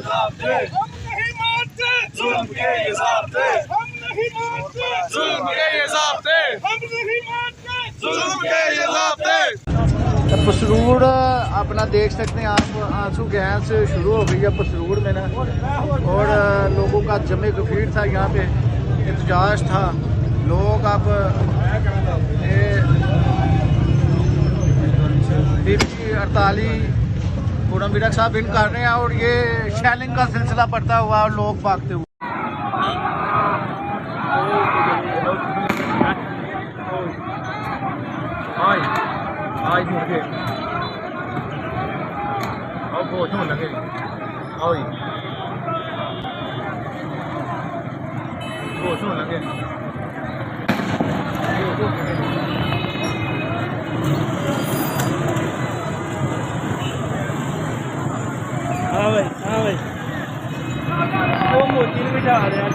हम नहीं मानते जुल्म के ये ज़ाब्ते, हम नहीं मानते जुल्म के ये ज़ाब्ते, हम नहीं मानते जुल्म के ये ज़ाब्ते। पसरूड़ अपना देख सकते हैं आप, आंसू गैस शुरू हो गई है पसरूड़ में ना, और लोगों का जमे गफीर था यहाँ पे, एहतजाज था। लोग अब बीबी 48 पूनम मीरा साहब इन कर रहे हैं, और ये शैलिंग का सिलसिला पड़ता हुआ और लोग भागते हुए। हाँ भाई वो मोती में बिठा रहे हैं।